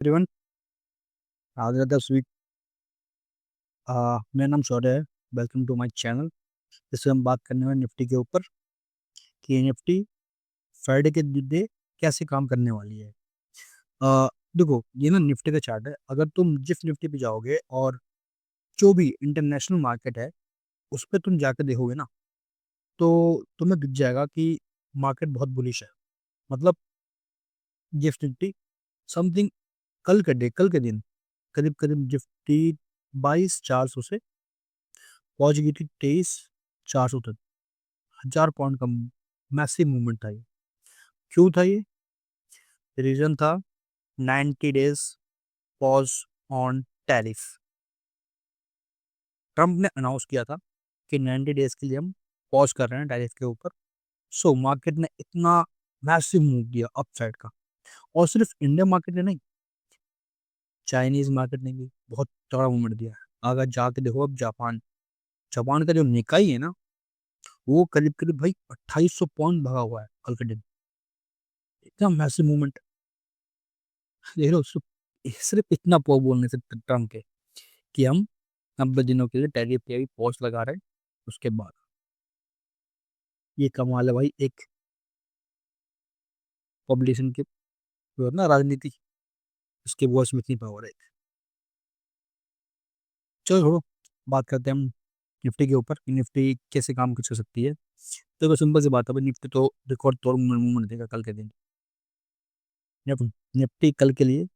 Everyone, आदर sweet. मेरा नाम शौर्य है। Welcome to my channel. इसमें हम बात करने वाले निफ्टी के ऊपर कि निफ्टी फ्राइडे के डे कैसे काम करने वाली है। देखो, ये ना निफ्टी का चार्ट है। अगर तुम जिस निफ्टी पे जाओगे और जो भी इंटरनेशनल मार्केट है उस पर तुम जाकर देखोगे ना, तो तुम्हें दिख जाएगा कि मार्केट बहुत बुलिश है। मतलब जिस निफ्टी समथिंग कल के दिन करीब करीब निफ्टी 22,400 से पहुंच गई थी 23,400 तक। 1000 पॉइंट का मैसिव मूवमेंट था ये। क्यों था ये? रीजन था 90 days pause on tariff. Trump ने अनाउंस किया था कि 90 डेज के लिए हम पॉज कर रहे हैं टैरिफ के ऊपर। सो मार्केट ने इतना मैसिव मूव दिया अपसाइड का। और सिर्फ इंडियन मार्केट ने नहीं, चाइनीज मार्केट ने भी बहुत तगड़ा मूवमेंट दिया है। अगर जाके देखो अब जापान जापान का जो निकाई है ना, वो करीब करीब भाई 2800 पॉइंट भगा हुआ है कल के दिन। इतना मैसिव मूवमेंट। देख लो, सिर्फ इतना बोलने से ट्रम्प के कि हम 90 दिनों के लिए टैरिफ पे भी पॉज लगा रहे हैं। उसके बाद ये कमाल है भाई, एक पब्लिशन के जो है ना राजनीति, उसके वॉइस में इतनी पावर है। चलो छोड़ो, बात करते हैं हम निफ्टी के ऊपर कि निफ्टी कैसे काम कर सकती है। तो सिंपल सी बात है भाई, निफ्टी तो रिकॉर्ड तोड़ मूवमेंट देगा कल के दिन। निफ्टी कल के लिए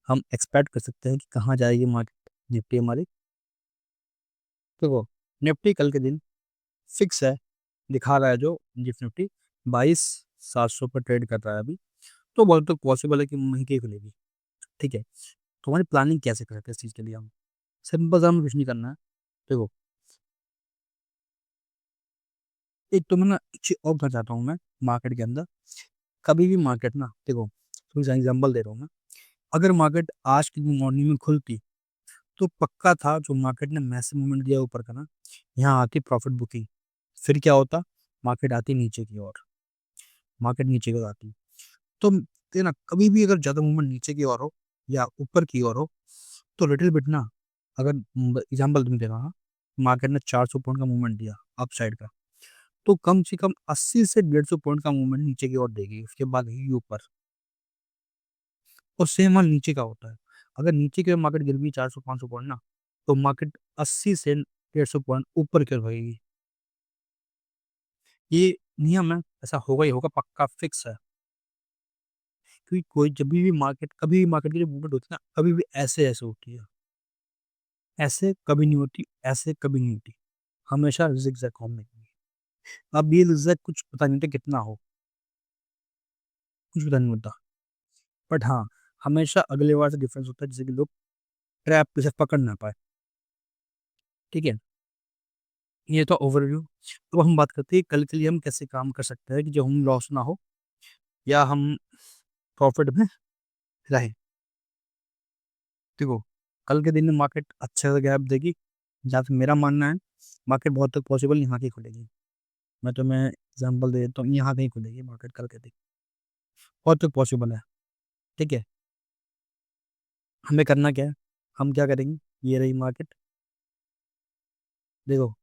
हम एक्सपेक्ट कर सकते हैं कि कहाँ जाएगी मार्केट निफ्टी हमारी। तो निफ्टी कल के दिन फिक्स है, दिखा रहा है जो निफ्टी 22,700 पर ट्रेड कर रहा है अभी। तो बहुत तो पॉसिबल है कि महंगी खुलेगी। ठीक है, तो हमारी प्लानिंग कैसे करते हैं इस चीज़ के लिए? हम सिंपल सा, हमें कुछ नहीं करना है। देखो, एक तो मैं ना एक चीज़ और बताना चाहता हूँ मैं मार्केट के अंदर। कभी भी मार्केट ना, देखो थोड़ी सा एग्जाम्पल दे रहा हूँ मैं। अगर मार्केट आज की मॉर्निंग में खुलती तो पक्का था जो मार्केट ने मैसिव मूवमेंट दिया ऊपर का ना, यहाँ आती प्रॉफिट बुकिंग। फिर क्या होता? मार्केट आती नीचे की ओर। मार्केट नीचे की ओर आती तो ना, कभी भी अगर ज्यादा मूवमेंट नीचे की ओर हो या ऊपर की ओर हो, तो लिटिल बिट ना, अगर एग्जाम्पल तुम दे रहा, मार्केट ने 400 पॉइंट का मूवमेंट दिया अप साइड का, तो कम से कम 80 से 150 पॉइंट का मूवमेंट नीचे की ओर देगी, उसके बाद ही ऊपर। और सेम हाल नीचे का होता है। अगर नीचे की ओर मार्केट गिर गई 400 500 पॉइंट ना, तो मार्केट 80 से 150 पॉइंट ऊपर की ओर भागेगी। ये नियम है, ऐसा होगा ही होगा, पक्का फिक्स है। क्योंकि कोई जब भी मार्केट, कभी भी मार्केट की जो मूवमेंट होती है ना, कभी भी ऐसे ऐसे होती है। ऐसे कभी नहीं होती, ऐसे कभी नहीं होती। हमेशा जिगजैग फॉर्म में होती है। अब ये जिगजैग कुछ पता नहीं था कितना हो, कुछ पता नहीं होता। बट हाँ, हमेशा अगले बार से डिफरेंस होता है, जैसे कि लोग ट्रैप पे से पकड़ ना पाए। ठीक है, ये तो ओवरव्यू। तो हम बात करते हैं कल के लिए हम कैसे काम कर सकते हैं कि जो हम लॉस ना हो या हम प्रॉफिट में रहे। देखो, कल के दिन में मार्केट अच्छा सा गैप देगी। जहाँ तक मेरा मानना है, मार्केट बहुत तक पॉसिबल यहाँ की खुलेगी। मैं तुम्हें एग्जाम्पल दे देता हूँ, यहाँ कहीं खुलेगी मार्केट कल के दिन, बहुत तक पॉसिबल है। ठीक है, हमें करना क्या है? हम क्या करेंगे? ये रही मार्केट, देखो,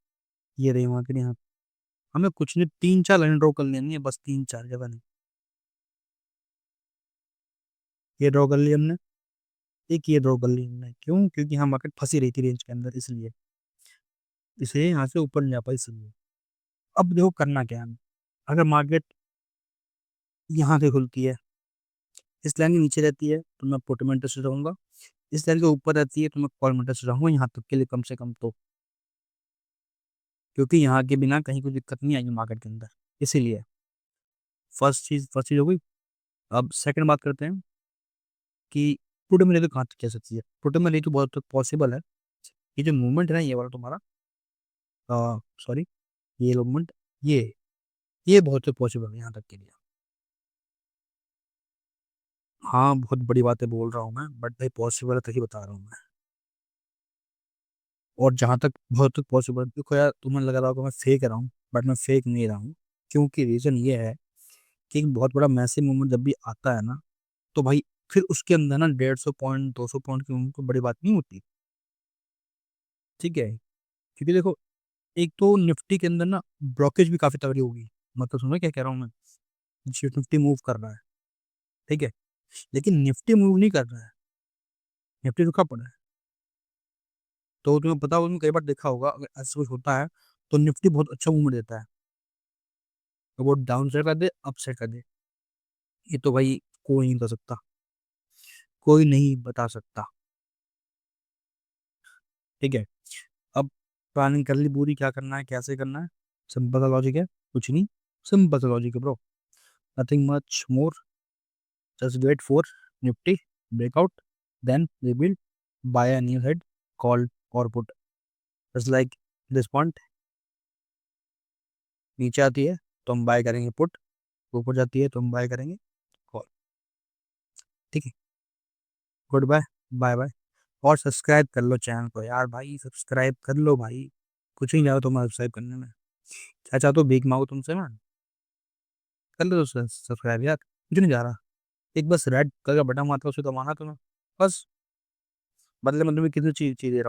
ये रही मार्केट यहाँ। हमें कुछ नहीं, 3 4 लाइन ड्रॉ कर लेनी है, बस 3 4 जगह नहीं। ये ड्रॉ कर ली हमने, एक ये ड्रॉ कर ली हमने। क्यों? क्योंकि यहाँ मार्केट फंसी रही थी रेंज के अंदर, इसलिए इसे यहाँ से ऊपर नहीं आ पाई, इसलिए। अब देखो करना क्या है हमें। अगर मार्केट यहाँ से खुलती है, इस लाइन के नीचे रहती है, तो मैं पुट में इंटरेस्टेड रहूंगा। इस लाइन के ऊपर रहती है तो मैं कॉल में इंटरेस्टेड रहूंगा, यहाँ तक के लिए कम से कम तो। क्योंकि यहाँ के बिना कहीं कोई दिक्कत नहीं आएगी मार्केट के अंदर, इसीलिए। फर्स्ट चीज हो गई। अब सेकंड बात करते हैं कि पुट में ले तो कहाँ तक जा सकती है। पुट में ले तो बहुत तक पॉसिबल है। ये जो मूवमेंट है ना, ये वाला तुम्हारा, सॉरी, ये मूवमेंट, ये ये बहुत तक पॉसिबल है यहाँ तक के लिए। हाँ, बहुत बड़ी बातें बोल रहा हूँ मैं, बट भाई पॉसिबल है तभी बता रहा हूँ मैं। और जहाँ तक बहुत तक पॉसिबल, देखो यार, तुम्हें लग रहा होगा मैं फेक रहा हूँ, बट मैं फेक नहीं रहा हूँ। क्योंकि रीज़न ये है कि एक बहुत बड़ा मैसिव मूवमेंट जब भी आता है ना, तो भाई फिर उसके अंदर ना 150 पॉइंट 200 पॉइंट की उनको बड़ी बात नहीं होती। ठीक है, क्योंकि देखो एक तो निफ्टी के अंदर ना ब्रोकेज भी काफी तगड़ी होगी। मतलब सुनो क्या कह रहा हूँ मैं, निफ्टी मूव कर रहा है, ठीक है, लेकिन निफ्टी मूव नहीं कर रहा है, निफ्टी रुका पड़ा है। तो तुम्हें पता होगा, तुमने कई बार देखा होगा, अगर ऐसा कुछ होता है तो निफ्टी बहुत अच्छा मूवमेंट देता है। तो वो डाउन साइड कर दे, अप साइड कर दे, ये तो भाई कोई नहीं बता सकता, कोई नहीं बता सकता। ठीक है, अब प्लानिंग कर ली पूरी, क्या करना है कैसे करना है, सिंपल सा लॉजिक है, कुछ नहीं, सिंपल सा लॉजिक है bro, nothing much more, just wait for Nifty breakout, then we will buy a new head call और put, just like this point, नीचे आती है तो हम बाय करेंगे पुट, ऊपर जाती है तो हम बाय करेंगे कॉल। ठीक है, गुड बाय, बाय बाय। और सब्सक्राइब कर लो चैनल को यार भाई, सब्सक्राइब कर लो भाई, कुछ नहीं जाओ तुम्हारा सब्सक्राइब करने में, क्या चाहते हो भीख मांगो तुमसे मैं, कर लो सब्सक्राइब यार, कुछ नहीं जा रहा, एक बस रेड कलर का बटन मारता है, उसे दबाना तुम्हें बस, बदले में तुम्हें किसी चीज दे रहा हूँ।